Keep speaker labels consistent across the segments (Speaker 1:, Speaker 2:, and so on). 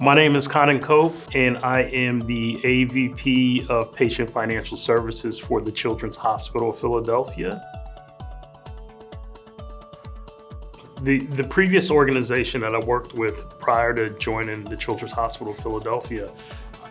Speaker 1: My name is Conan Cope, and I am the AVP of Patient Financial Services for the Children's Hospital of Philadelphia. The previous organization that I worked with prior to joining the Children's Hospital of Philadelphia,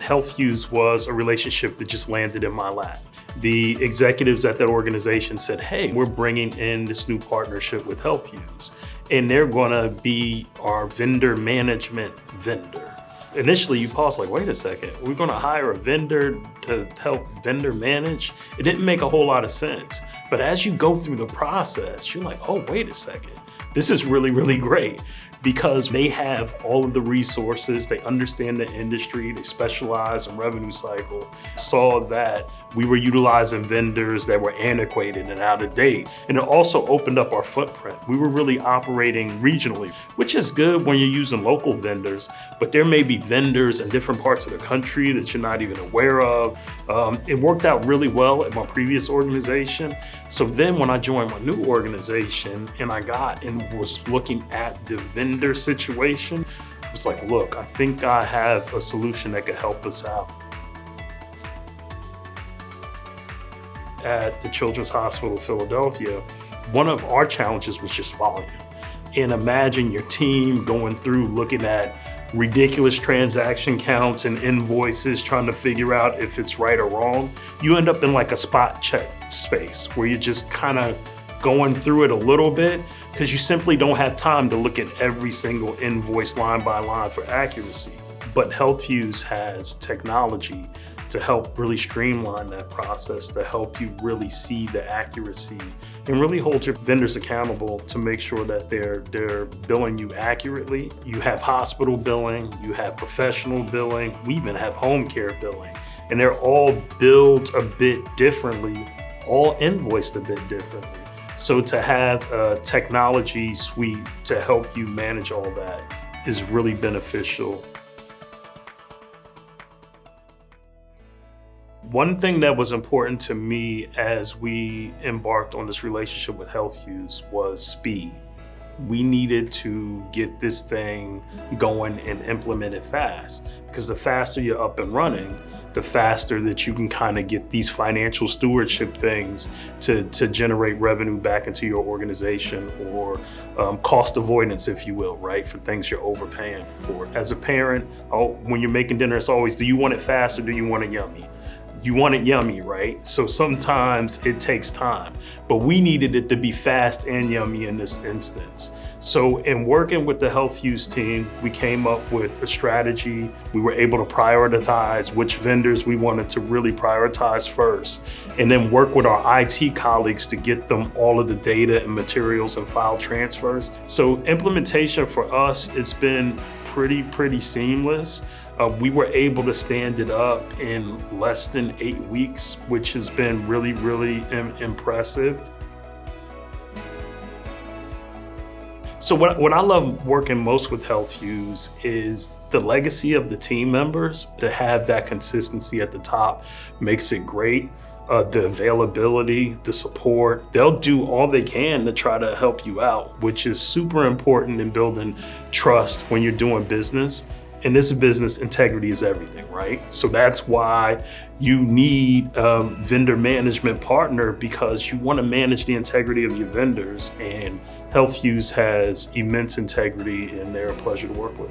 Speaker 1: HealthFuse was a relationship that just landed in my lap. The executives at that organization said, hey, we're bringing in this new partnership with HealthFuse, and they're gonna be our vendor management vendor. Initially, you pause like, wait a second, we're gonna hire a vendor to help vendor manage? It didn't make a whole lot of sense. But as you go through the process, you're like, oh, wait a second. This is really, really great because they have all of the resources, they understand the industry, they specialize in revenue cycle. Saw that we were utilizing vendors that were antiquated and out of date. And it also opened up our footprint. We were really operating regionally, which is good when you're using local vendors, but there may be vendors in different parts of the country that you're not even aware of. It worked out really well at my previous organization. So then when I joined my new organization and I got and was looking at the vendor situation, it was like, look, I think I have a solution that could help us out. At the Children's Hospital of Philadelphia, one of our challenges was just volume. And imagine your team going through looking at ridiculous transaction counts and invoices, trying to figure out if it's right or wrong. You end up in like a spot check space where you're just kind of going through it a little bit because you simply don't have time to look at every single invoice line by line for accuracy. But HealthFuse has technology to help really streamline that process, to help you really see the accuracy and really hold your vendors accountable to make sure that they're billing you accurately. You have hospital billing, you have professional billing, we even have home care billing, and they're all billed a bit differently, all invoiced a bit differently. So to have a technology suite to help you manage all that is really beneficial. One thing that was important to me as we embarked on this relationship with HealthFuse was speed. We needed to get this thing going and implement it fast, because the faster you're up and running, the faster that you can kind of get these financial stewardship things to generate revenue back into your organization, or cost avoidance, if you will, right? For things you're overpaying for. As a parent, when you're making dinner, it's always, do you want it fast or do you want it yummy? You want it yummy, right? So sometimes it takes time, but we needed it to be fast and yummy in this instance. So in working with the HealthFuse team, we came up with a strategy. We were able to prioritize which vendors we wanted to really prioritize first, and then work with our IT colleagues to get them all of the data and materials and file transfers. So implementation for us, it's been pretty seamless. We were able to stand it up in less than 8 weeks, which has been really impressive. So what I love working most with HealthFuse is the legacy of the team members. To have that consistency at the top makes it great. The availability, the support, they'll do all they can to try to help you out, which is super important in building trust when you're doing business. In this business, integrity is everything, right? So that's why you need a vendor management partner, because you want to manage the integrity of your vendors, and HealthFuse has immense integrity and they're a pleasure to work with.